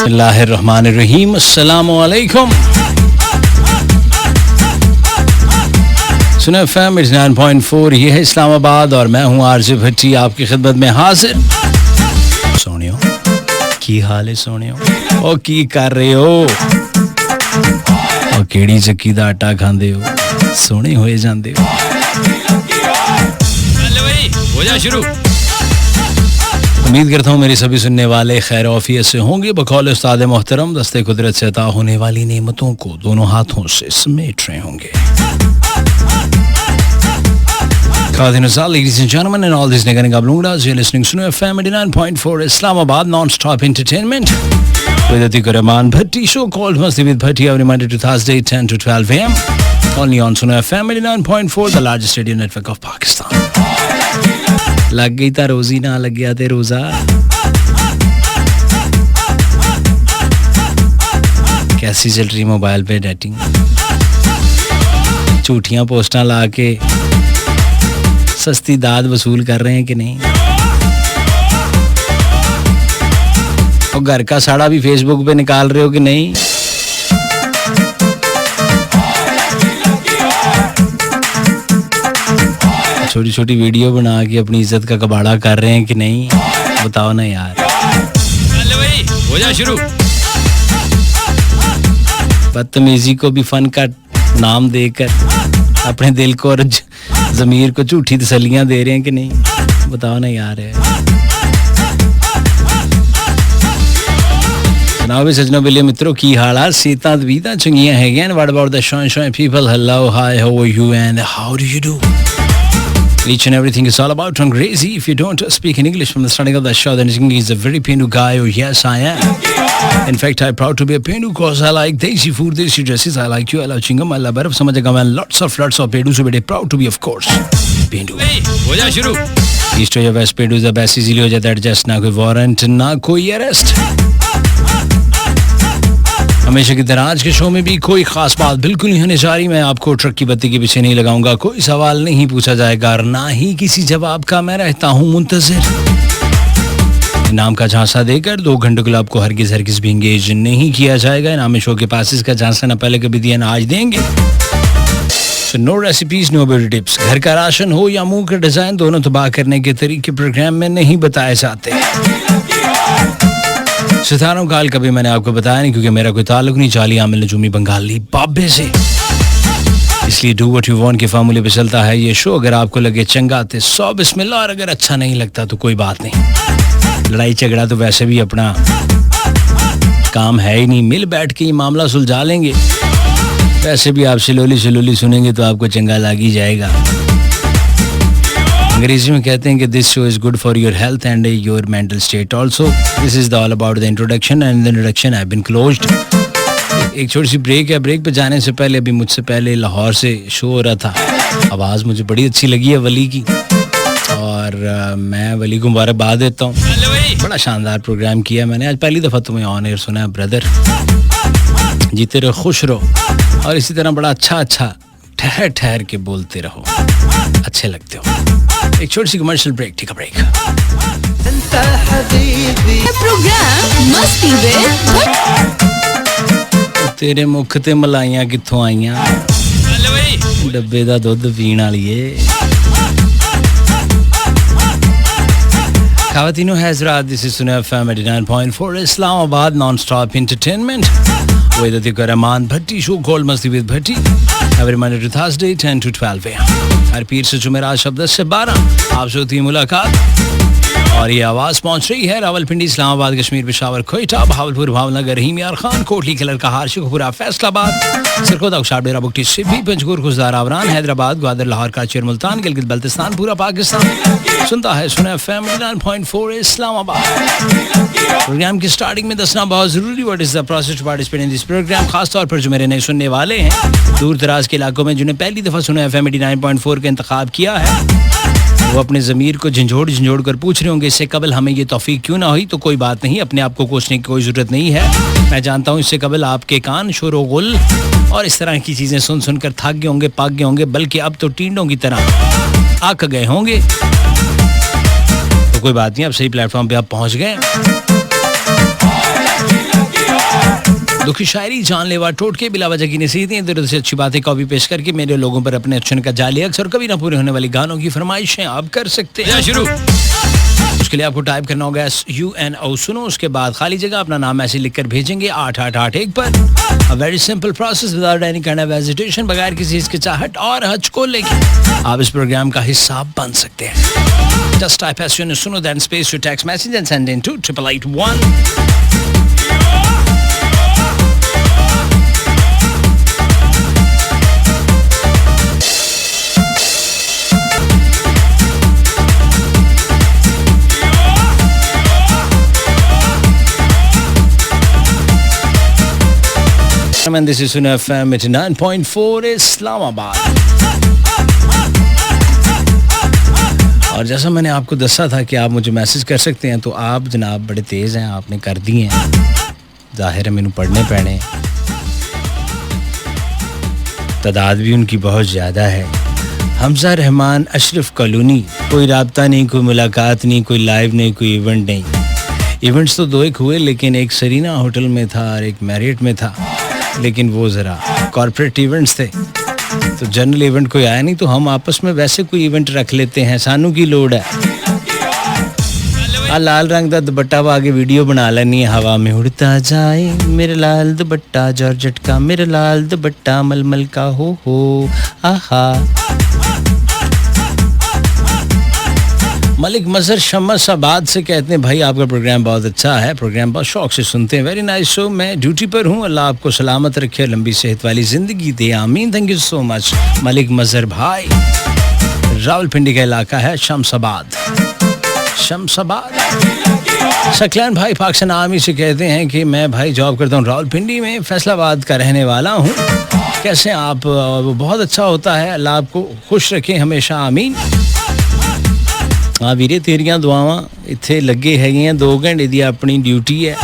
बिस्मिल्लाहिर्रहमानिर्रहीम। अस्सलामु अलैकुम। सुनो एफएम 89.4, ये है इस्लामाबाद और मैं हूँ आरजे भट्टी आपकी खिदमत में हाजिर। सोनियो की हाल है सोनियो? ओ की कर रहे हो? और केड़ी चक्की दा आटा खांदे हो? सोने होए जांदे हो। चल भाई हो जा शुरू। उम्मीद करता हूँ मेरे सभी सुनने वाले खैर औफियत से होंगे। बकौल उस्ताद मोहतरम दस्ते कुदरत से अता होने वाली नेमतों को दोनों हाथों से समेट रहे होंगे। Ladies and gentlemen, and all this nigga Blungas, you're listening to FM 89.4 Islamabad non-stop entertainment with Atiq Rahman Bhatti show called Masti with Bhatti every Monday to Thursday 10 to 12 a.m. only on Suno FM 89.4, the largest radio network of Pakistan. लग गई था रोजी ना लग गया थे रोजा। कैसी चल रही मोबाइल पे डेटिंग? झूठियां पोस्टां ला के सस्ती दाद वसूल कर रहे हैं कि नहीं? और घर का साड़ा भी फेसबुक पे निकाल रहे हो कि नहीं? छोटी छोटी वीडियो बना के अपनी इज्जत का कबाड़ा कर रहे हैं कि नहीं? बताओ ना यार। चल भाई हो जा शुरू। बदतमीजी को भी फन का नाम देकर अपने दिल को और ज़मीर को झूठी तसल्लियां दे रहे हैं कि नहीं? बताओ ना यार। जनाब सजनों बिल्ले मित्रों की हालात सीता दवीता चंगियां हैं। What about the shawn people? Hello hi how are you and how do you do? Each and everything is all about on crazy. If you don't speak in English from the starting of the show, then he's a very Pendu guy. Oh yes, I am. In fact, I'm proud to be a Pendu because I like desi food, desi dresses. I like you. I love chingam. I love barf. समझेगा मैं lots of Pendu. So very proud to be, of course, Pendu. Hey, हो जा शुरू. East to your west, Pendu is the best. Easily हो जाता है adjust. ना कोई warrant, ना कोई arrest. हमेशा की तरह आज के शो में भी कोई खास बात बिल्कुल नहीं होने जा रही। मैं आपको ट्रक की बत्ती के पीछे नहीं लगाऊंगा, कोई सवाल नहीं पूछा जाएगा और ना ही किसी जवाब का मैं रहता हूं मुंतजिर। इनाम का झांसा देकर 2 घंटे के लिए आपको हरगिज भी इंगेज नहीं किया जाएगा। इनामी शो के पास इसका झांसा ना पहले कभी दिया ना आज देंगे। So no recipes, no beauty tips। घर का राशन हो या मुंह का डिजाइन, दोनों तबाह करने के तरीके प्रोग्राम में नहीं बताए जाते। सितारों का हाल कभी मैंने आपको बताया नहीं क्योंकि मेरा कोई ताल्लुक नहीं चाली आमिल नजूमी बंगाली बाबे से। इसलिए डू व्हाट यू वांट के फार्मूले पे चलता है ये शो। अगर आपको लगे चंगा तो 100 बिस्मिल्लाह, और अगर अच्छा नहीं लगता तो कोई बात नहीं। लड़ाई झगड़ा तो वैसे भी अपना काम है ही नहीं, मिल बैठ के ये मामला सुलझा लेंगे। वैसे भी आप सिलोली सुनेंगे तो आपको चंगा लग ही जाएगा। अंग्रेजी में कहते हैं कि this show is good for your health and your mental state also. This is the all about the introduction and the introduction have been closed. एक छोटी सी ब्रेक है। ब्रेक पे जाने से पहले अभी मुझसे पहले लाहौर से शो हो रहा था। आवाज़ मुझे बड़ी अच्छी लगी है वली की और मैं वली को मुबारकबाद देता हूँ। बड़ा शानदार प्रोग्राम किया मैंने आज पहली दफ़ा तुम्हें ऑन एयर सुना है ब्रदर। जीते रहो, खुश रहो और इसी तरह बड़ा अच्छा ठहर ठहर के बोलते रहो, अच्छे लगते हो। एक छोटी सी commercial break. Take a break. Programme मस्ती तेरे मुख ते मलाइयां कित्थों आईयां? डब्बे दा दुध पीण वालीए। खावतीनों हैज़रात, दिस इज सुनो FM 89.4 Islamabad non-stop entertainment with Atiq Rahman Bhatti show called Masti with Bhatti every Monday to Thursday 10 to 12 a.m. हर पीर से जुमेरात शब 10 से 12 आपसे होती है मुलाकात और ये आवाज़ पहुंच रही है रावलपिंडी, इस्लामाबाद, कश्मीर, पेशावर, कोयटा, भावलपुर, भावनगर, रहीम यार खान, कोटली, कलर का हार, शेखपुरा, फैसलाबाद, सिरखोदा, शाबडेरा, बुकटी, सिब्बी, पंचगुर, खुजदार, आवरान, हैदराबाद, ग्वादर, लाहौर, कराची और मुल्तान, गिलगित बल्तिस्तान, पूरा पाकिस्तान सुनता है सुना एफएम 89.4 इस्लामाबाद। प्रोग्राम की स्टार्टिंग में दसना बहुत जरूरी what is the process to participate in this program. खासतौर पर जो मेरे नए सुनने वाले हैं दूर दराज के इलाकों में जिन्हें पहली दफ़ा सुना एफएम 89.4 का इंतखाब किया है, वो अपने ज़मीर को झंझोड़ कर पूछ रहे होंगे इससे कबल हमें ये तौफीक क्यों ना हुई। तो कोई बात नहीं, अपने आप को कोसने की कोई ज़रूरत नहीं है। मैं जानता हूँ इससे कबल आपके कान शोर व गुल और इस तरह की चीज़ें सुन कर थक गए होंगे, पक गए होंगे, बल्कि अब तो टींडों की तरह आक गए होंगे। तो कोई बात नहीं, अब सही प्लेटफॉर्म पे आप पहुँच गए। दुखी शायरी, जानलेवा टोटके, बिला वजह की नसीहतें, इधर उधर से अच्छी बातें कॉपी पेश करके मेरे लोगों पर अपने अच्छे का जाली अक्स और कभी ना पूरे होने वाली गानों की फरमाइशें आप कर सकते हैं। शुरू उसके लिए आपको टाइप करना होगा UNO सुनो, उसके बाद खाली जगह अपना नाम ऐसे लिखकर भेजेंगे 8881 पर। Very simple process without any kind of hesitation, बगैर किसी हिचकिचाहट और हच को लेके आप इस प्रोग्राम का हिस्सा बन सकते हैं। Just type SUNO Suno then space your text message and send in to 8881। And this is Suno FM 89.4 Islamabad. और जैसा मैंने आपको दसा था कि आप मुझे मैसेज कर सकते हैं, तो आप जनाब बड़े तेज़ हैं, आपने कर दिए हैं। जाहिर है मैंने पढ़ने पैने, तादाद भी उनकी बहुत ज़्यादा है। हमजा रहमान, अशरफ कॉलोनी, कोई राब्ता नहीं, कोई मुलाकात नहीं, कोई लाइव नहीं, कोई इवेंट नहीं। इवेंट्स तो दो एक हुए, लेकिन एक सरीना होटल में था और एक मैरियट में था, लेकिन वो ज़रा कॉर्पोरेट इवेंट्स थे, तो जनरल इवेंट कोई आया नहीं, तो हम आपस में वैसे कोई इवेंट रख लेते हैं, सानू की लोड है। लाल रंग का दुपट्टा पा के वीडियो बना लेनी है, हवा में उड़ता जाए मेरे लाल दुपट्टा जॉर्जेट का, मेरे लाल दुपट्टा मलमल का, हो आहा। मलिक मजहर शमसाबाद से कहते हैं भाई आपका प्रोग्राम बहुत अच्छा है, प्रोग्राम बहुत शौक से सुनते हैं, वेरी नाइस शो। मैं ड्यूटी पर हूँ, अल्लाह आपको सलामत रखे, लंबी सेहत वाली जिंदगी दे, आमीन। Thank you so much Malik Mazhar भाई। रावलपिंडी का इलाका है शमसाबाद। सकलैन भाई पाकिस्तान आर्मी से कहते हैं कि मैं भाई जॉब करता हूँ रावलपिंडी में, फैसलाबाद का रहने वाला हूँ। कैसे आप? वो बहुत अच्छा होता है, अल्लाह आपको खुश रखे हमेशा, आमीन। हाँ वीरे तेरियां दुआवां इत्थे लगे हैगियां, 2 घंटे दी अपनी ड्यूटी है,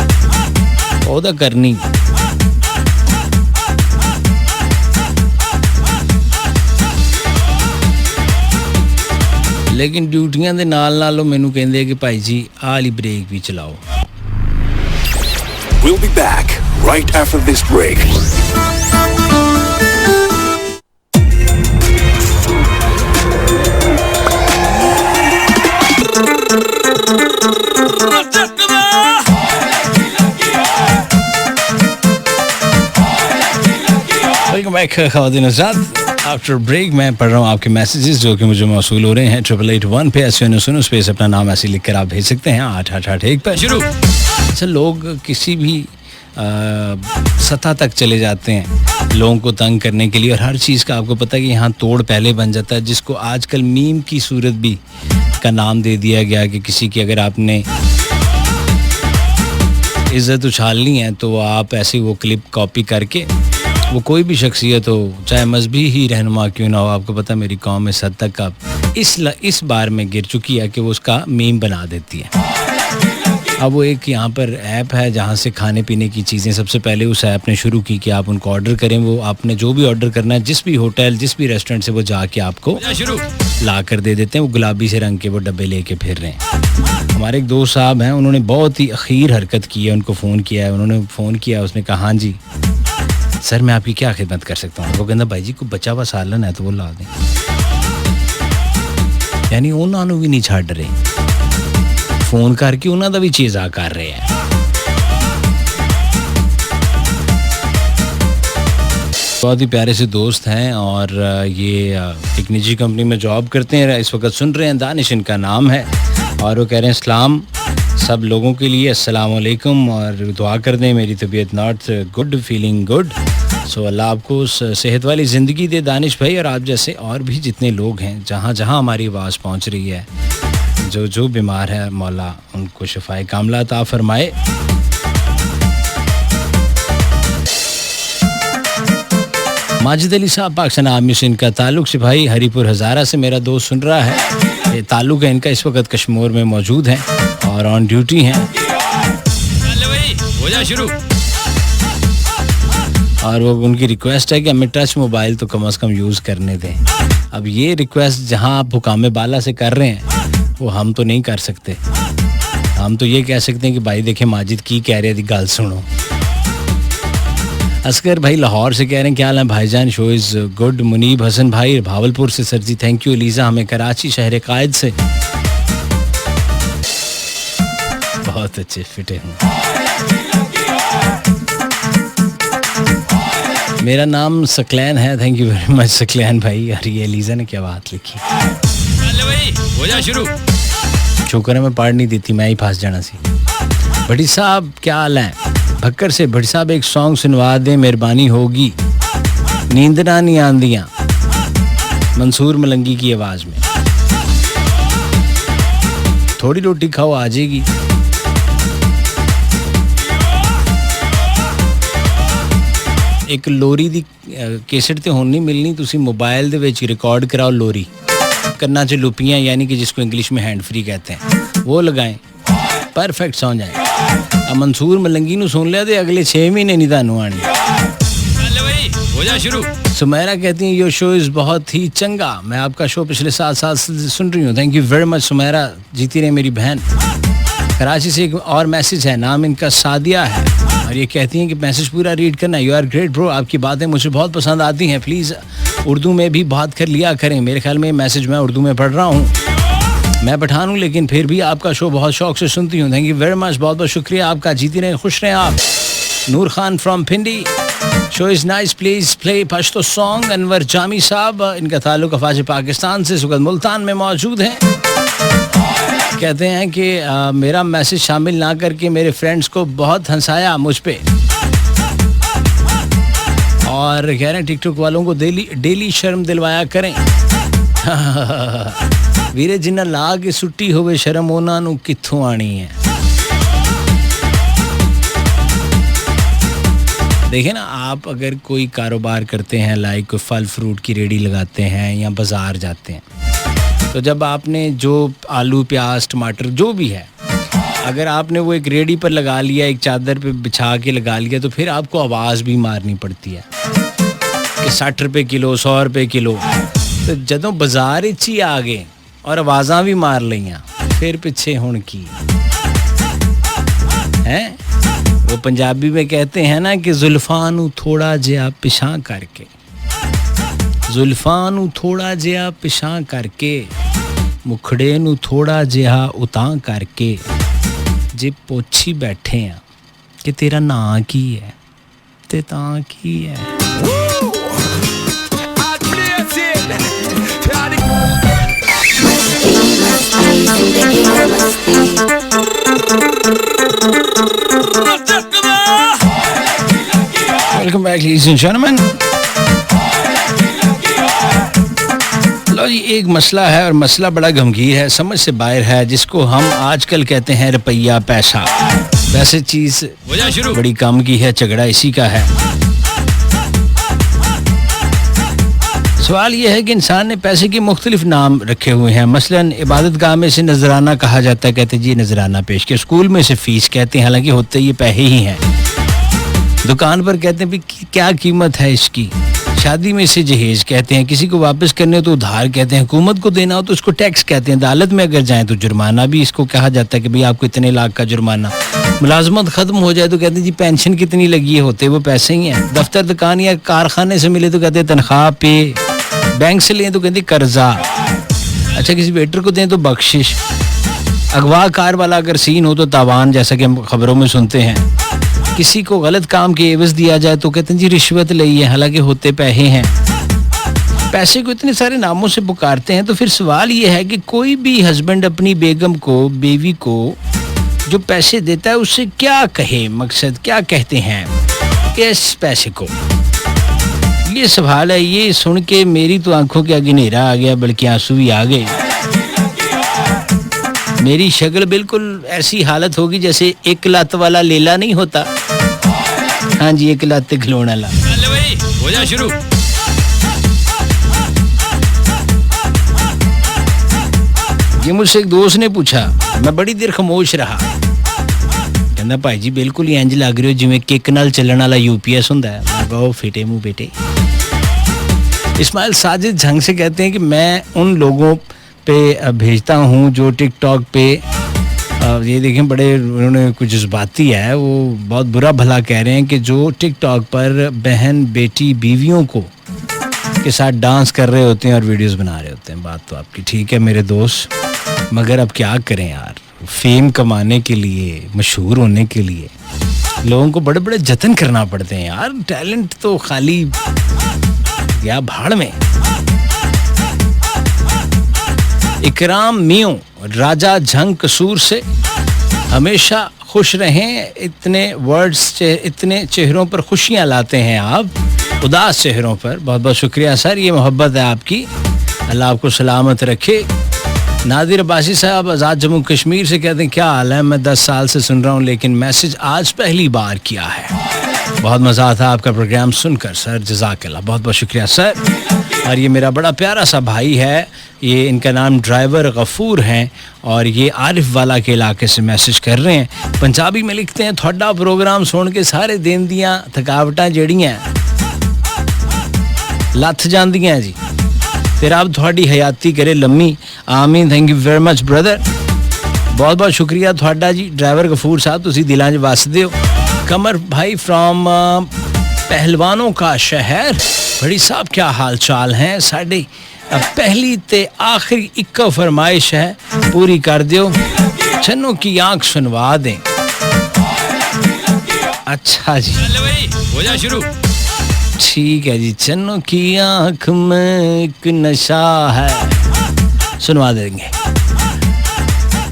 ਉਹ ਤਾਂ करनी। लेकिन ड्यूटियां दे नाल नाल मैनू कहंदे कि भाई जी आह वाली ब्रेक भी चलाओ। We'll be back right after this break. After break मैं पढ़ रहा हूँ आपके मैसेजेस जो कि मुझे मौसूल हो रहे हैं 8881 पे। SUNO सुनो स्पेस अपना नाम ऐसे लिख कर आप भेज सकते हैं 8881 पर। शुरू अच्छा, लोग किसी भी सतह तक चले जाते हैं लोगों को तंग करने के लिए, और हर चीज़ का आपको पता है कि यहाँ तोड़ पहले बन जाता है, जिसको आजकल मीम की सूरत भी का नाम दे दिया गया कि किसी की अगर आपने इज्जत उछालनी है तो आप ऐसे वो क्लिप कॉपी करके, वो कोई भी शख्सियत हो, चाहे मजहबी ही रहनुमा क्यों ना हो, आपको पता मेरी कौम इस हद तक अब इस बार में गिर चुकी है कि वो उसका मीम बना देती है। अब वो एक यहाँ पर ऐप है जहाँ से खाने पीने की चीज़ें सबसे पहले उस ऐप ने शुरू की कि आप उनको ऑर्डर करें, वो आपने जो भी ऑर्डर करना है जिस भी होटल जिस भी रेस्टोरेंट से वो जाके आपको ला कर दे देते हैं। वो गुलाबी से रंग के वो डब्बे लेके फिर रहे हैं। हमारे एक दोस्त साहब हैं, उन्होंने बहुत ही अखीर हरकत की है, उनको फ़ोन किया है, उन्होंने फ़ोन किया, उसने कहा हाँ जी सर मैं आपकी क्या खिदमत कर सकता हूँ। वो कहता भाई जी को बचा हुआ सालन है तो वो ला दें, यानी उन्होंने भी नहीं छाड़ रहे, फोन करके उन्होंने भी चीज़ा कर रहे हैं। बहुत ही प्यारे से दोस्त हैं और ये एक निजी कंपनी में जॉब करते हैं, इस वक्त सुन रहे हैं, दानिश इनका नाम है, और वो कह रहे हैं सलाम सब लोगों के लिए, अस्सलाम वालेकुम, और दुआ कर दें मेरी तबीयत नॉट गुड, फीलिंग गुड। सो अल्लाह आपको सेहत वाली ज़िंदगी दे दानिश भाई, और आप जैसे और भी जितने लोग हैं जहाँ जहाँ हमारी आवाज़ पहुँच रही है, जो जो बीमार है मौला उनको शिफाए कामला अता फरमाए। माजिद अली साहब पाकिस्तान आर्मी से इनका ताल्लुक, सिपाही हरीपुर हज़ारा से मेरा दोस्त सुन रहा है, ये ताल्लुक है इनका, इस वक्त कश्मीर में मौजूद हैं और ऑन ड्यूटी हैं। हो जा शुरू। और वो उनकी रिक्वेस्ट है कि हमें टच मोबाइल तो कम से कम यूज़ करने दें। अब ये रिक्वेस्ट जहां आप हुकाम बाला से कर रहे हैं वो हम तो नहीं कर सकते, हम तो ये कह सकते हैं कि भाई देखें माजिद की कह रहे थे गल सुनो, असगर भाई लाहौर से कह रहे हैं क्या हाल है भाईजान, show is good. Munib Hasan भाई भावलपुर से sir ji thank you. Aliza हमें कराची शहर कायद से, बहुत अच्छे फिटे हूँ। मेरा नाम सकलैन है, thank you very much Saqlain भाई। अरे ये एलिजा ने क्या बात लिखी, हो जा शुरू। शुक्र है मैं पढ़ नहीं देती, मैं ही फंस जाना सी। भट्टी साहब क्या हाल है भक्कर से। भट्टी साहब एक सॉन्ग सुनवा दें मेहरबानी होगी, नींदना नहीं आंदियाँ, मंसूर मलंगी की आवाज में। थोड़ी रोटी खाओ आ जाएगी। एक लोरी दी कैसेट ते हुण नहीं मिलनी, तुसी मोबाइल दे विच रिकॉर्ड कराओ लोरी, कन्ना च लुपियां यानी कि जिसको इंग्लिश में हैंड फ्री कहते हैं, वो लगाएं, परफेक्ट सॉन्ग आए। अब मंसूर मलंगी नू सुन लिया तो अगले 6 महीने नहीं तानू आनी। हो जा शुरू। सुमेरा कहती हैं योर शो इज़ बहुत ही चंगा, मैं आपका शो पिछले 7 साल से सुन रही हूँ। Thank you very much Sumera, जीती रहे मेरी बहन। कराची से एक और मैसेज है, नाम इनका सादिया है, और ये कहती हैं कि मैसेज पूरा रीड करना। यू आर ग्रेट ब्रो, आपकी बातें मुझे बहुत पसंद आती हैं, प्लीज़ उर्दू में भी बात कर लिया करें। मेरे ख्याल में मैसेज मैं उर्दू में पढ़ रहा हूँ, मैं पठान हूँ लेकिन फिर भी आपका शो बहुत शौक से सुनती हूँ। थैंक यू वेरी मच, बहुत बहुत शुक्रिया आपका, जीती रहें, खुश रहें आप। Noor Khan from Pindi, show is nice, please play Pashto song. Anwar Jami sahab, इनका ताल्लुक अफवाज पाकिस्तान से, सुगत मुल्तान में मौजूद हैं। कहते हैं कि मेरा मैसेज शामिल ना करके मेरे फ्रेंड्स को बहुत हंसाया मुझ पे, और कह रहे हैं टिकटॉक वालों को डेली शर्म दिलवाया करें। वीरे जिन्ना ला के सुट्टी होवे शर्म उन्हां नूं कित्थों आनी है। देखिए ना, आप अगर कोई कारोबार करते हैं, लाइक कोई फल फ्रूट की रेडी लगाते हैं या बाज़ार जाते हैं, तो जब आपने जो आलू प्याज टमाटर जो भी है, अगर आपने वो एक रेडी पर लगा लिया, एक चादर पे बिछा के लगा लिया, तो फिर आपको आवाज़ भी मारनी पड़ती है कि 60 रुपये किलो 100 रुपये किलो। तो जदों बाज़ार इच ही आ गए और आवाज़ां भी मार लियां, फिर पिछे हुण की हैं। वो पंजाबी में कहते हैं ना कि जुल्फां नूं थोड़ा जिहा पिछां करके, जुल्फां नूं थोड़ा जिहा पिछां करके, मुखड़े नूं थोड़ा जिहा उतां करके, जे पोछी बैठे आ कि तेरा नां की है ते तां की है। Welcome back ladies and gentlemen। लो जी, एक मसला है और मसला बड़ा गंभीर है, समझ से बाहर है, जिसको हम आजकल कहते हैं रुपया पैसा। वैसे चीज़ बड़ी काम की है, झगड़ा इसी का है। सवाल यह है कि इंसान ने पैसे के मुख्तलिफ नाम रखे हुए हैं। मसलन इबादत गाह में से नजराना कहा जाता है, कहते जी नजराना पेश किया। स्कूल में से फीस कहते हैं, हालांकि होते ये पैसे ही हैं। दुकान पर कहते हैं भी क्या कीमत है इसकी। शादी में से जहेज कहते हैं, किसी को वापस करने हो तो उधार कहते हैं, हुकूमत को देना हो तो उसको टैक्स कहते हैं। अदालत में अगर जाएं तो जुर्माना भी इसको कहा जाता है कि भाई आपको इतने लाख का जुर्माना। मुलाजमत ख़त्म हो जाए तो कहते हैं जी पेंशन कितनी लगी है, होते वो पैसे ही हैं। दफ्तर दुकान या कारखाने से मिले तो कहते हैं तनख्वाह पे, बैंक से लें तो कहते कर्जा, अच्छा किसी वेटर को दें तो बख्शिश, अगवा कार वाला अगर सीन हो तो तावान, जैसा कि हम खबरों में सुनते हैं। किसी को गलत काम के एवज दिया जाए तो कहते हैं जी रिश्वत ली है, हालांकि होते पैसे हैं। पैसे को इतने सारे नामों से पुकारते हैं, तो फिर सवाल ये है कि कोई भी हस्बैंड अपनी बेगम को, बीवी को जो पैसे देता है उससे क्या कहे, मकसद क्या कहते हैं इस पैसे को, ये सवाल है। ये सुन के मेरी तो आंखों के आगे अंधेरा आ गया, बल्कि आंसू भी आ गए। मेरी शक्ल बिल्कुल ऐसी हालत होगी जैसे एक लत वाला लेला नहीं होता, हाँ जी एक लत खिलौना ला। हो जा शुरू। ये मुझसे एक दोस्त ने पूछा, मैं बड़ी देर खामोश रहा। कहना भाई जी बिल्कुल ही इंज लग रहे हो जिवें किक नाल चलण वाला यूपीएस हुंदा है। मैं कहा फिटे मुंह बेटे। इस्माइल साजिद झंग से कहते हैं कि मैं उन लोगों पे भेजता हूँ जो टिकटॉक पे ये देखें, बड़े उन्होंने कुछ जज्बाती है, वो बहुत बुरा भला कह रहे हैं कि जो टिकटॉक पर बहन बेटी बीवियों को के साथ डांस कर रहे होते हैं और वीडियोस बना रहे होते हैं। बात तो आपकी ठीक है मेरे दोस्त, मगर अब क्या करें यार, फेम कमाने के लिए, मशहूर होने के लिए लोगों को बड़े बड़े जतन करना पड़ते हैं यार। टैलेंट तो खाली या भाड़ में। इकराम मियों राजा झंग कसूर से, हमेशा खुश रहें, इतने वर्ड्स इतने चेहरों पर खुशियां लाते हैं आप, उदास चेहरों पर। बहुत बहुत शुक्रिया सर, ये मोहब्बत है आपकी, अल्लाह आपको सलामत रखे। नादिर अब्बासी साहब आज़ाद जम्मू कश्मीर से कहते हैं क्या हाल है, मैं 10 साल से सुन रहा हूँ लेकिन मैसेज आज पहली बार किया है। बहुत मज़ा आता आपका प्रोग्राम सुनकर सर, जज़ाकल्लाह, बहुत बहुत शुक्रिया सर। और ये मेरा बड़ा प्यारा सा भाई है, ये इनका नाम ड्राइवर गफूर हैं और ये आरिफ वाला के इलाके से मैसेज कर रहे हैं। पंजाबी में लिखते हैं, थोड़ा प्रोग्राम सुन के सारे दिन दियाँ थकावटां जड़ियाँ लथ जांदियां जी, फिर आप थोड़ी हयाती करे लम्मी। आमीन, thank you very much brother, बहुत बहुत शुक्रिया थोड़ा जी ड्राइवर गफूर साहब, तुसी दिलां च वसदे हो। कमर भाई फ्रॉम पहलवानों का शहर, बड़ी साहब क्या हाल चाल हैं साडे। पहली ते आखिरी एक फरमाइश है, पूरी कर दियो, चन्नों की आंख सुनवा दें। अच्छा जी, हो जा शुरू। ठीक है जी, चन्नों की आंख में एक नशा है, सुनवा देंगे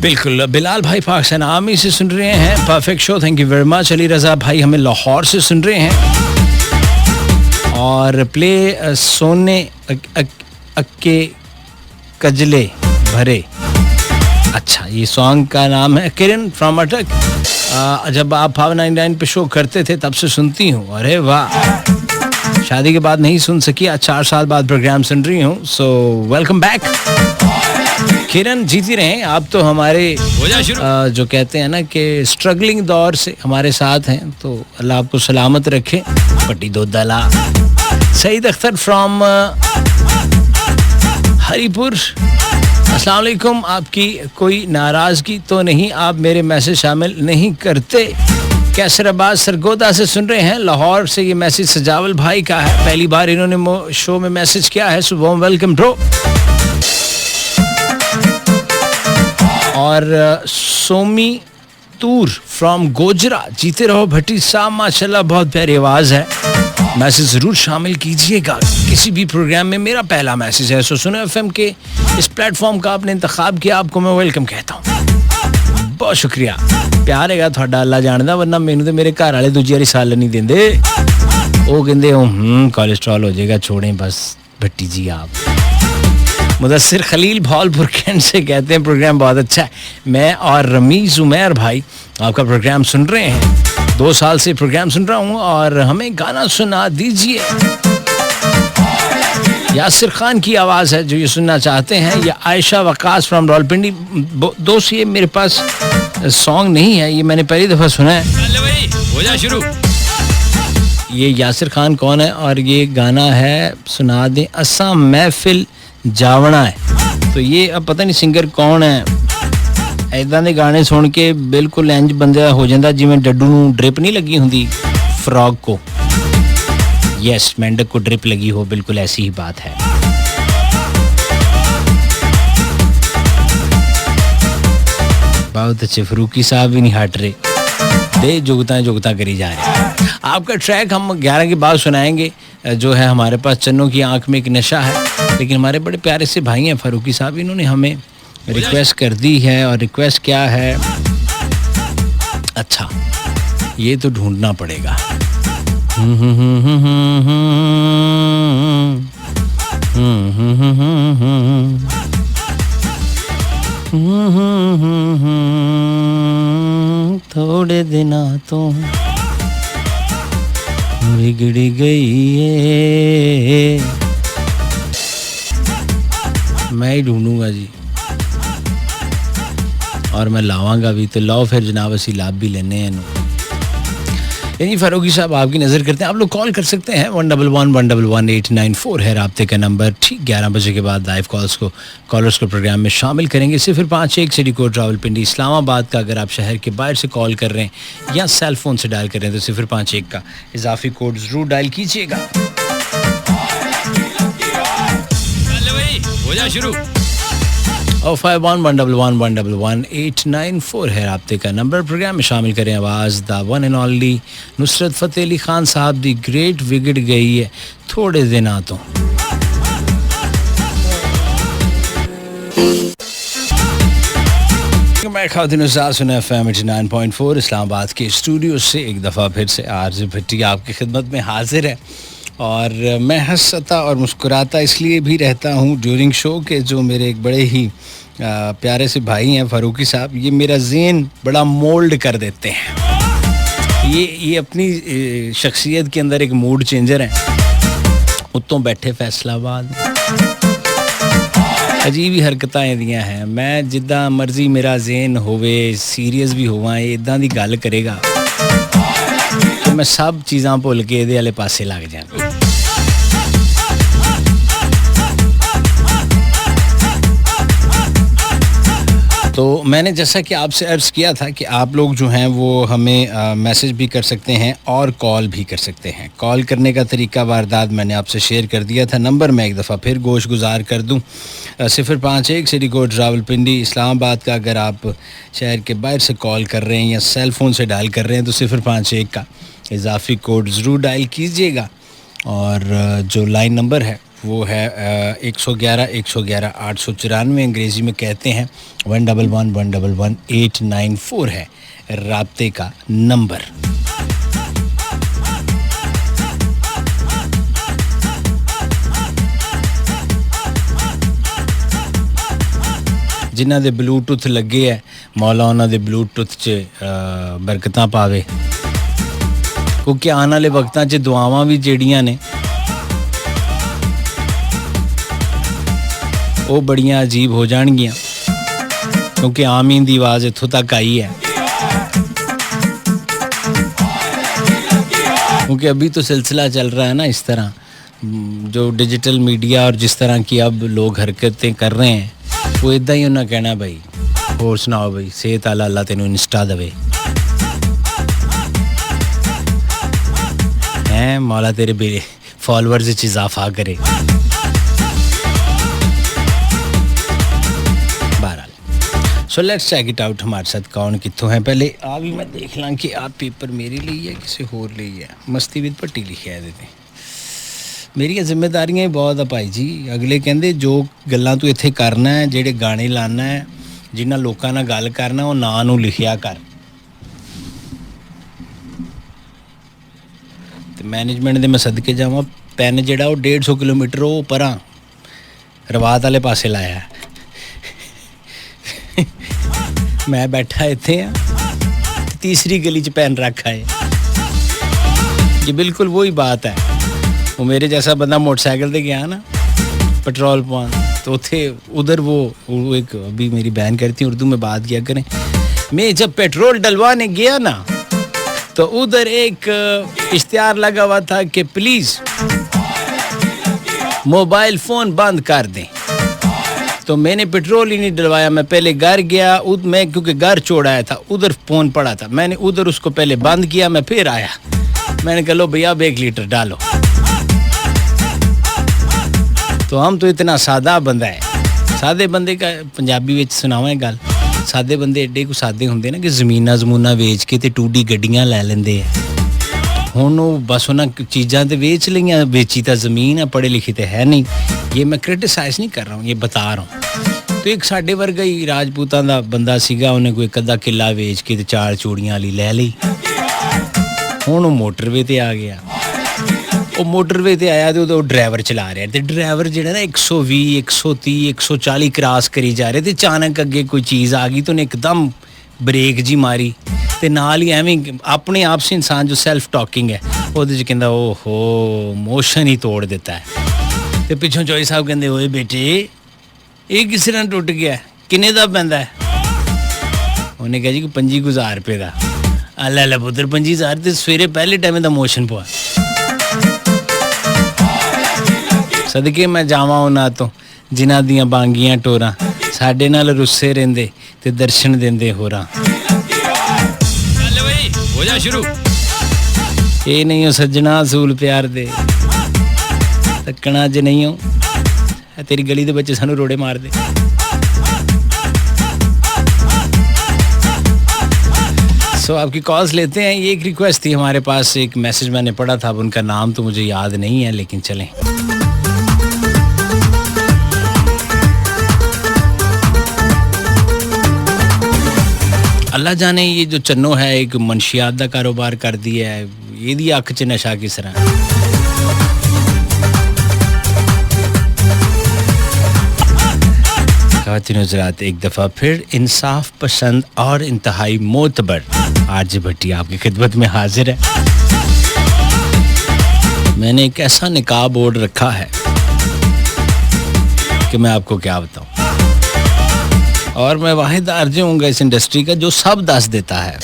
बिल्कुल। बिलाल भाई पाकिस्तान आर्मी से सुन रहे हैं, perfect show, thank you very much. Ali Raza भाई हमें लाहौर से सुन रहे हैं और प्ले सोने अक्के कजले भरे, अच्छा ये सॉन्ग का नाम है। किरण फ्रॉम अटक, जब आप 599 पे शो करते थे तब से सुनती हूँ। अरे वाह, शादी के बाद नहीं सुन सकी, आज 4 साल बाद प्रोग्राम सुन रही हूँ, सो वेलकम बैक। किरण जीती रहें, आप तो हमारे जो कहते हैं ना कि स्ट्रगलिंग दौर से हमारे साथ हैं, तो अल्लाह आपको सलामत रखे। पट्टी दो दला। सईद अख्तर फ्रॉम हरीपुर, अस्सलाम वालेकुम, आपकी कोई नाराज़गी तो नहीं, आप मेरे मैसेज शामिल नहीं करते। कैसराबाद सरगोदा से सुन रहे हैं, लाहौर से ये मैसेज सजावल भाई का है, पहली बार इन्होंने शो में मैसेज किया है, सो वार्म वेलकम ब्रो। और सोमी तूर फ्रॉम गोजरा, जीते रहो भट्टी साहब, माशाल्लाह बहुत प्यारी आवाज़ है, मैसेज ज़रूर शामिल कीजिएगा किसी भी प्रोग्राम में, मेरा पहला मैसेज है। सो सुनो एफएम के इस प्लेटफॉर्म का आपने इंतखाब किया, आपको मैं वेलकम कहता हूँ, बहुत शुक्रिया। प्यार है थोड़ा, अल्लाह जानदा, वरना मैनू तो मेरे घर वाले दूजी बारी साल नहीं देंदे, वो कहते कोलेस्ट्रॉल हो जाएगा, छोड़ें बस भट्टी जी आप। मुदस्सिर खलील भावलपुर कैंट से कहते हैं प्रोग्राम बहुत अच्छा है, मैं और रमीज उमैर भाई आपका प्रोग्राम सुन रहे हैं, 2 साल से प्रोग्राम सुन रहा हूँ और हमें गाना सुना दीजिए। यासिर खान की आवाज़ है जो ये सुनना चाहते हैं, या आयशा वकास फ्रॉम रावलपिंडी। दोस्त ये मेरे पास सॉन्ग नहीं है, ये मैंने पहली दफ़ा सुना है। हो जा शुरू। ये यासिर खान कौन है और ये गाना है सुना दें, असा महफिल जावना है, तो ये अब पता नहीं सिंगर कौन है। इदां दे गाने सुन के बिल्कुल इंज बंदा हो जाता जिवें डड्डू नूं ड्रिप नहीं लगी हुंदी फ्रॉग को, यस मेंढक को ड्रिप लगी हो, बिल्कुल ऐसी ही बात है। बहुत अच्छे, फरूकी साहब भी नहीं हट रहे, दे जुगता करी जा रहे हैं। आपका ट्रैक हम 11 के बाद सुनाएंगे, जो है हमारे पास चन्नों की आंख में एक नशा है, लेकिन हमारे बड़े प्यारे से भाई हैं फरूकी साहब, इन्होंने हमें रिक्वेस्ट कर दी है, और रिक्वेस्ट क्या है, अच्छा ये तो ढूंढना पड़ेगा। थोड़े दिना तो बिगड़ी गई है, मैं ही ढूंढूंगा जी, और मैं लावांगा भी, तो लाओ फिर जनाब असी लाभ भी लेने हैं। यानी फारूकी साहब आपकी नज़र करते हैं, आप लोग कॉल कर सकते हैं 111-111-894 है राब्ते का नंबर। ठीक 11 बजे के बाद लाइव कॉलर्स को प्रोग्राम में शामिल करेंगे। 051 सिटी कोड रावलपिंडी इस्लामाबाद का अगर आप शहर के बाहर से कॉल कर रहे हैं या सेल फोन से डायल कर रहे हैं तो 051 का इजाफी कोड ज़रूर डायल कीजिएगा। चल भाई हो जा शुरू। और 51-111-111-894 है राब्ते का नंबर। प्रोग्राम में शामिल करें आवाज़ the one and only Nusrat Fateh Ali Khan साहब दी ग्रेट बिगड़ गई है थोड़े दिन तो। मैं खातिन सुना FM 89.4 इस्लामाबाद के स्टूडियो से एक दफ़ा फिर से आरजे भट्टी आपकी खिदमत में हाजिर है। और मैं हंसता और मुस्कुराता इसलिए भी रहता हूँ ड्यूरिंग शो के जो मेरे एक बड़े ही प्यारे से भाई हैं फारूकी साहब, ये मेरा ज़हन बड़ा मोल्ड कर देते हैं। ये अपनी शख्सियत के अंदर एक मूड चेंजर हैं। उत्तों बैठे फैसलाबाद अजीब ही हरकतां दियां हैं। मैं जिद्दां मर्जी मेरा ज़हन होवे सीरीयस भी होवां इदां दी गल करेगा तो मैं सब चीज़ां भुल के इहदे वाले पासे लग जाना। तो मैंने जैसा कि आपसे अर्ज़ किया था कि आप लोग जो हैं वो हमें मैसेज भी कर सकते हैं और कॉल भी कर सकते हैं। कॉल करने का तरीका वारदात मैंने आपसे शेयर कर दिया था। नंबर मैं एक दफ़ा फिर गोश गुजार कर दूं 051 सिटी कोड रावलपिंडी इस्लामाबाद का अगर आप शहर के बाहर से कॉल कर रहे हैं या सेल फ़ोन से डायल कर रहे हैं तो 051 का इजाफी कोड ज़रूर डायल कीजिएगा। और जो लाइन नंबर है वो है 111-111-894 अंग्रेज़ी में कहते हैं 111-111-894 है राब्ते का नंबर। जिन्हां दे ब्लूटूथ लगे है मौला उन्हां दे ब्लूटूथ च बरकतां पावे क्योंकि आने वाले वक्तां च दुआवां भी जेड़ियां ने वो बड़ियां अजीब हो जाएंगियां क्योंकि आमीन दी आवाज़ इत्थों तक आई है। क्योंकि अभी तो सिलसिला चल रहा है ना इस तरह जो डिजिटल मीडिया और जिस तरह की अब लोग हरकतें कर रहे हैं वो इदा ही उन्हें कहना भाई होर सुनाओ भाई सेहत आला अल्लाह तेनू इंस्टा दवे हैं मौला तेरे बेरे फॉलोअर्स च इजाफा करे। So let's check it out हमारे साथ कौन कितों है। पहले आ भी मैं देख ला कि आप पेपर मेरे लिए है किसी होर लिए है। मस्ती विद भट्टी लिखा है देते मेरी जिम्मेदारियां ही बहुत है भाई जी। अगले कहते जो गल्लां तू इत्थे करना है जेडे गाने लाना है जिन्हां लोकां नाल गल करना वो नां नूं लिखिया कर। ते मैनेजमेंट दे मैं सदके जावां पैन जेड़ा वो 150 किलोमीटर वो परां रवात वाले पासे लाया है। मैं बैठा इत्थे तीसरी गली च पैन रखा है। ये बिल्कुल वही बात है। वो मेरे जैसा बंदा मोटरसाइकिल पे गया ना पेट्रोल पवान तो उधर वो एक अभी मेरी बहन कहती उर्दू में बात किया करें। मैं जब पेट्रोल डलवाने गया ना तो उधर एक इश्तिहार लगा हुआ था कि प्लीज मोबाइल फोन बंद कर दें। तो मैंने पेट्रोल ही नहीं डलवाया। मैं पहले घर गया मैं क्योंकि घर छोड़ाया था उधर फ़ोन पड़ा था मैंने उधर उसको पहले बंद किया। मैं फिर आया मैंने कहा लो भैया अब 1 लीटर डालो। तो हम तो इतना सादा बंदा है। सादे बंदे का पंजाबी विच सुनावां गल सादे बंदे एडे को सादे होंदे ना कि ज़मीनां वेच के ते टूडी गड्डियां लै लैंदे है। हुण बस उन्हें चीज़ां तो वेच लियां बेची तो ज़मीन है पढ़े लिखे तो है नहीं। ये मैं क्रिटिसाइज़ नहीं कर रहा हूँ ये बता रहा हूँ। तो एक साढ़े वर्गा ही राजपूतां दा बंदा सीगा उन्हें कोई अद्धा किला वेच के ते 4 चूड़ियां वाली लै ली। हुण मोटरवे ते आ गया। वो मोटरवे ते आया तो ड्राइवर चला रहा तो ड्राइवर जिहड़ा ना 120 130 140 क्रॉस करी जा रहे थे। अचानक अगे कोई चीज़ आ गई तो उन्हें एकदम ब्रेक जी मारी ते नाल ही एवें अपने आप से इंसान जो सेल्फ टॉकिंग है ਉਹਦੇ ਚ ਕਹਿੰਦਾ ओहो मोशन ही तोड़ देता है। ਤੇ ਪਿੱਛੋਂ ਚੋਈ ਸਾਹਿਬ ਕਹਿੰਦੇ ਓਏ ਬੇਟੇ ਇਹ ਕਿਸ ਤਰ੍ਹਾਂ ਟੁੱਟ ਗਿਆ ਕਿੰਨੇ ਦਾ ਪੈਂਦਾ ਹੈ। ਉਹਨੇ ਕਿਹਾ ਜੀ ਕਿ 50,000 ਰੁਪਏ ਦਾ। अल्लाह अल्लाह पुत्र 25,000 ਤੇ ਸਵੇਰੇ ਪਹਿਲੇ ਟਾਈਮ ਦਾ ਮੋਸ਼ਨ ਪਵਾ ਸਦਕੇ ਮੈਂ ਜਾਵਾਂ ਉਹਨਾਂ ਤੋਂ ਜਿਨ੍ਹਾਂ ਦੀਆਂ ਬਾਂਗੀਆਂ ਟੋਰਾਂ ਸਾਡੇ ਨਾਲ ਰੁੱਸੇ ਰਹਿੰਦੇ ਤੇ ਦਰਸ਼ਨ ਦਿੰਦੇ ਹੋਰਾਂ चल भाई हो जा शुरू ਇਹ ਨਹੀਂ ਹੋ ਸੱਜਣਾ ਅਸੂਲ ਪਿਆਰ ਦੇ ਤੱਕਣਾ ਜ ਨਹੀਂ ਹੋ तेरी गली के बच्चे सानू रोड़े मार दे सो आपकी कॉल्स लेते हैं। ये एक रिक्वेस्ट थी हमारे पास, एक मैसेज मैंने पढ़ा था, अब उनका नाम तो मुझे याद नहीं है, लेकिन चलें। अल्लाह जाने ये जो चन्नो है एक मनशियात का कारोबार कर दिया है, ये दी अख च नशा किस तरह। ख़वातीन हज़रात, एक दफ़ा फिर इंसाफ पसंद और इंतहाई मोतबर आरजे भट्टी आपकी खिदमत में हाजिर है। मैंने एक ऐसा निकाब ओढ़ रखा है कि मैं आपको क्या बताऊं, और मैं वाहिद आरजे हूँगा इस इंडस्ट्री का जो सब दस देता है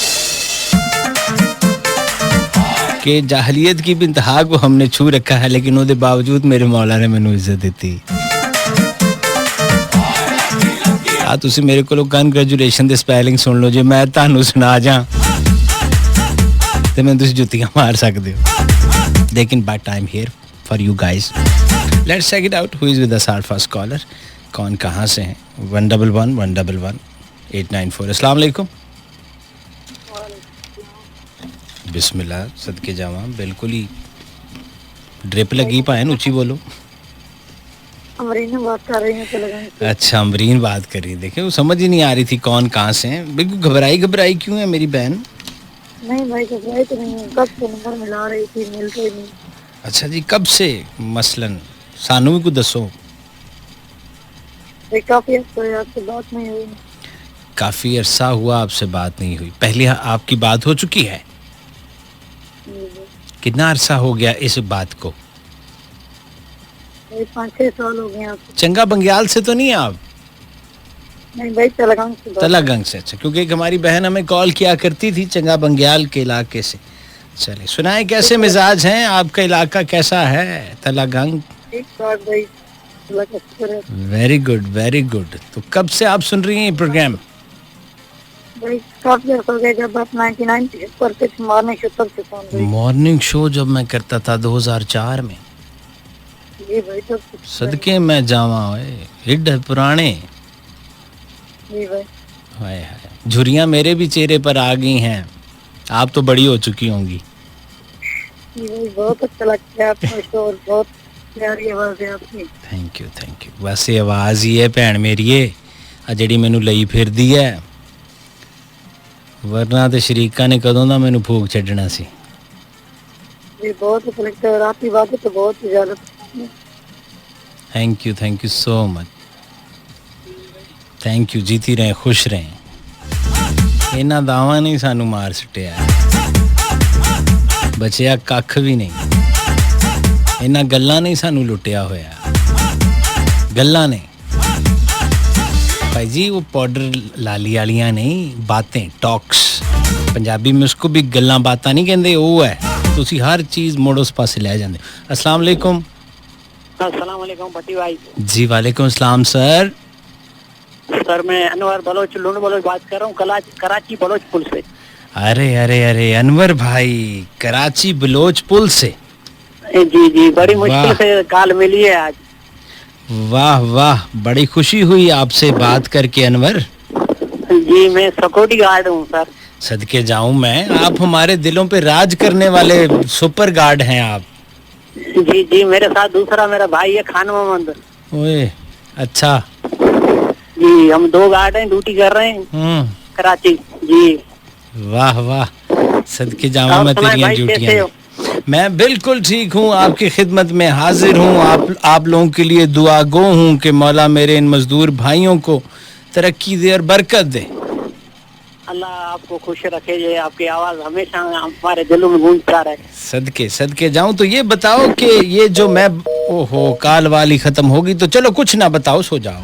कि जाहलियत की भी इंतहा को हमने छू रखा है, लेकिन उसके बावजूद मेरे मौला ने मैनू इज्जत दी। तुसी मेरे को कंग्रेचुलेशन दे स्पेलिंग सुन लो, जे मैं तानू सुना जा ते मैं तुसी जुत्तियां मार सकदे हो, लेकिन but I am here for you guys. Let's check it out who is with us our first caller. कौन कहाँ से हैं? 111-111-894। अस्सलाम वालेकुम। बिस्मिल्लाह, सदके जावा। बिल्कुल ही ड्रिप लगी पाए, ऊंची बोलो। अमरीन बात कर रही हूँ। अच्छा, अमरीन बात कर रही है। देखे वो समझ ही नहीं आ रही थी कौन कहाँ से हैं। बिल्कुल घबराई क्यों है मेरी बहन? नहीं भाई, घबराई तो नहीं, कब से नंबर मिला रही थी, मिल तो नहीं। अच्छा जी, कब से? मसलन सानू भी कुछ दसो। काफी अर्सा आपसे बात नहीं हुई। काफी अरसा हुआ आपसे बात नहीं हुई। पहले आपकी बात हो चुकी है? कितना अरसा हो गया इस बात को? 5-6 साल हो गए आपको। चंगा बंग्याल से तो नहीं आप? नहीं भाई, तलागंग से। तलागंग से। अच्छा, क्योंकि एक हमारी बहन हमें कॉल किया करती थी चंगा बंग्याल के इलाके से। चलिए सुनाए, कैसे मिजाज हैं? आपका इलाका कैसा है तलागंग? ठीक ठाक भाई, वेरी गुड वेरी गुड। तो कब से आप सुन रही हैं ये प्रोग्राम? भाई काफी अर्सा हो गया, जब आप 99 पर कुछ मॉर्निंग शो तब से सुन रही। मॉर्निंग शो जब मैं करता था 2004 में। जी भाई, तब सदके मैं जावा हिड पुराने। जी भाई। हाय हाय, झुरियां मेरे भी चेहरे पर आ गई हैं। आप तो बड़ी हो चुकी होंगी। जी भाई, बहुत अच्छा लगता है आपका शो, और बहुत प्यारी आवाज है आपकी। Thank you. वैसे आवाज ही है भैन मेरी आ ਜਿਹੜੀ ਮੈਨੂੰ ਲਈ ਫਿਰਦੀ ਹੈ, वरना ਤੇ ਸ਼ਰੀਕਾਂ ਨੇ ਕਦੋਂ ਦਾ ਮੈਨੂੰ ਫੂਕ ਛੱਡਣਾ ਸੀ। जी बहुत अच्छा लगता है, और आपकी बातें तो बहुत ही ज्यादा। Thank you so much. Thank you, जीती रहें, खुश रहें। इन्ना दावा नहीं सानू मार सुटिया, बचिया कख भी नहीं। इन्ना गल्लां नहीं सानू लुटिया होया, गल्लां ने भाई जी वो पाउडर लाली वालियां नहीं, बातें, टॉक्स। पंजाबी में उसको भी गल्लां बातां नहीं कहते, वो है तुसी हर चीज मोड़ उस पासे ले जाते। अस्सलाम वालेकुम। अस्सलाम वालेकुम भट्टी भाई। जी वालेकुम अस्सलाम सर। सर मैं अनवर बलोच लुंड बलोच बात कर रहा हूँ, कराची बलोच पुल से। अरे अनवर भाई, कराची बलोच पुल से। जी, बड़ी मुश्किल से कॉल मिली है आज। वाह, बड़ी खुशी हुई आपसे बात करके अनवर। जी, मैं सिक्योरिटी गार्ड हूँ सर। सदके जाऊं मैं, आप हमारे दिलों पे राज करने वाले सुपर गार्ड हैं आप। जी, मेरे साथ दूसरा मेरा भाई है खान मोहम्मद। ओए अच्छा। जी, हम 2 गार्ड हैं, ड्यूटी कर रहे हैं कराची। जी वाह, सदके जाऊं मैं तेरी ड्यूटियां। मैं बिल्कुल ठीक हूँ, आपकी खिदमत में हाजिर हूँ। आप लोगों के लिए दुआ गो हूँ कि मौला मेरे इन मजदूर भाइयों को तरक्की दे और बरकत दे। अल्लाह आपको खुश रखे, ये आपकी आवाज हमेशा हमारे दिलों में गूंजता रहे। सदके जाऊं। तो ये बताओ कि ये जो मैं, ओहो काल वाली खत्म होगी, तो चलो कुछ ना बताओ, सो जाओ।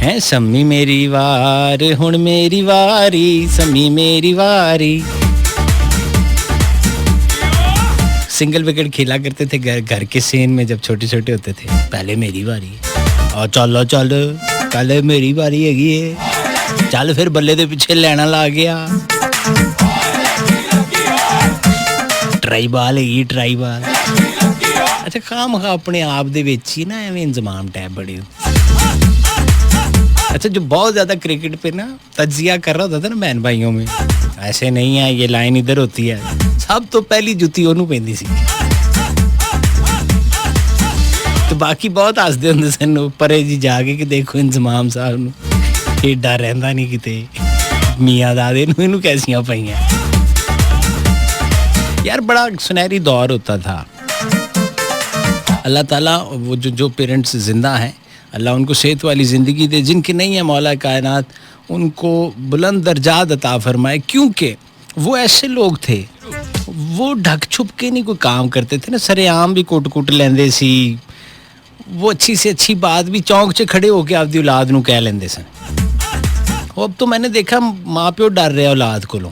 है सम्मी मेरी वार हुण मेरी वारी सम्मी मेरी वारी। सिंगल विकेट खेला करते थे घर के सीन में जब छोटे छोटे होते थे। पहले मेरी बारी और चलो चल पहले मेरी बारी हैगी है, चल फिर बल्ले दे पीछे लेना ला गया। ट्राई बाल हैगी ट्राई बाल। अच्छा खाम खा अपने आप दे विच ही ना एवें इंतजाम टैब बड़े। अच्छा जो बहुत ज्यादा क्रिकेट पे ना तजिया कर रहा होता था ना बहन भाइयों में, ऐसे नहीं है ये लाइन इधर होती है, सब तो पहली जुती ओनू पैंदी सी। तो बाकी बहुत हसदे हुंदे सन परे जी जाके कि देखो इंतजाम साहब नू एडा रहंदा नहीं किते, मियां दादे नू इनू कैसियां पईयां। यार बड़ा सुनहरी दौर होता था। अल्लाह ताला वो जो पेरेंट्स जिंदा हैं अल्लाह उनको सेहत वाली ज़िंदगी दे, जिनकी नहीं है मौला कायनात उनको बुलंद दर्जात अता फरमाए, क्योंकि वो ऐसे लोग थे वो ढक छुप के नहीं कोई काम करते थे ना, सरेआम भी कुट लेंदे सी। वो अच्छी से अच्छी बात भी चौंक च खड़े होके आपदी औलाद नू कह लेंदे सन। अब तो मैंने देखा माँ प्यो डर रहे औलाद कोलों।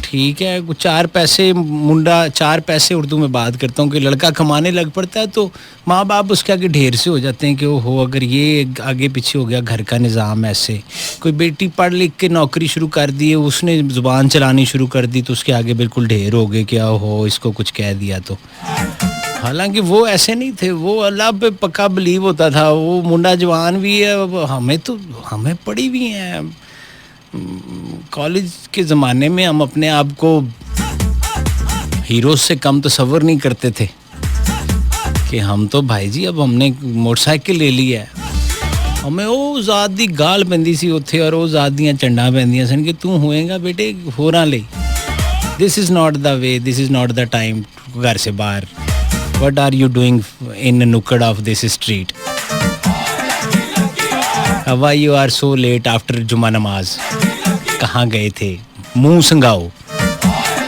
ठीक है चार पैसे मुंडा चार पैसे उर्दू में बात करता हूँ कि लड़का कमाने लग पड़ता है तो माँ बाप उसके आगे ढेर से हो जाते हैं कि वो हो अगर ये आगे पीछे हो गया घर का निज़ाम ऐसे। कोई बेटी पढ़ लिख के नौकरी शुरू कर दी है, उसने ज़ुबान चलानी शुरू कर दी तो उसके आगे बिल्कुल ढेर हो गए क्या हो इसको कुछ कह दिया तो। हालांकि वो ऐसे नहीं थे, वो अल्लाह पे पक्का बिलीव होता था। वो मुंडा जवान भी है, हमें पढ़ी भी हैं। कॉलेज के ज़माने में हम अपने आप को हीरोज़ से कम तसव्वुर नहीं करते थे कि हम तो भाई जी अब हमने मोटरसाइकिल ले ली है। हमें वो ज़ात दी गाल पैंदी सी उत्थे और वो ज़ात दियां चंडा पैंदियां सन कि तू होएगा बेटे होरां ले, this is not the way, this is not the time. घर से बाहर what are you doing in नुक्कड़ of this street, why you are so late after जुमा नमाज, कहाँ गए थे, मुंह संगाओ,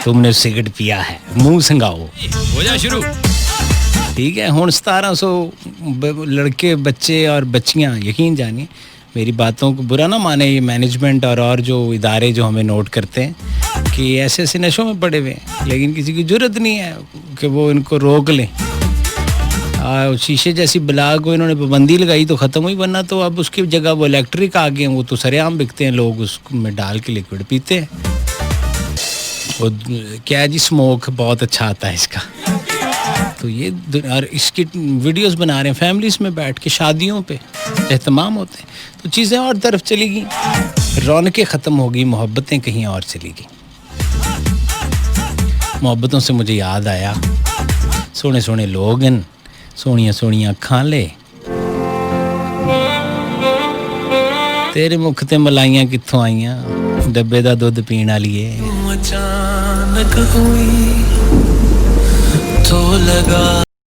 तुमने सिगरेट पिया है मुंह संगाओ। हो जा शुरू। ठीक है हुण 1700 लड़के बच्चे और बच्चियाँ, यकीन जानिए मेरी बातों को बुरा ना माने ये मैनेजमेंट और जो इदारे जो हमें नोट करते हैं कि ऐसे ऐसे नशों में पड़े हुए हैं, लेकिन किसी की जरूरत नहीं है कि वो इनको रोक लें। शीशे जैसी बला को इन्होंने पाबंदी लगाई तो ख़त्म हुई, वरना तो अब उसकी जगह वो इलेक्ट्रिक आ गए हैं, वो तो सरेआम बिकते हैं, लोग उसमें डाल के लिक्विड पीते हैं। वो क्या है जी स्मोक बहुत अच्छा आता है इसका। तो ये और इसकी वीडियोस बना रहे हैं फैमिलीज़ में बैठ के, शादियों पे एहतमाम होते हैं, तो चीज़ें और तरफ चली गई, रौनकें ख़त्म हो गई, मोहब्बतें कहीं और चली गई। मोहब्बतों से मुझे याद आया सोने सोने लोग हैं, सोनिया सोनिया अखां ले, तेरे मुख ते मलाइयां कित्थों आईयां, डब्बे दा दुध पीण वालीए। अचानक हुई तो लगा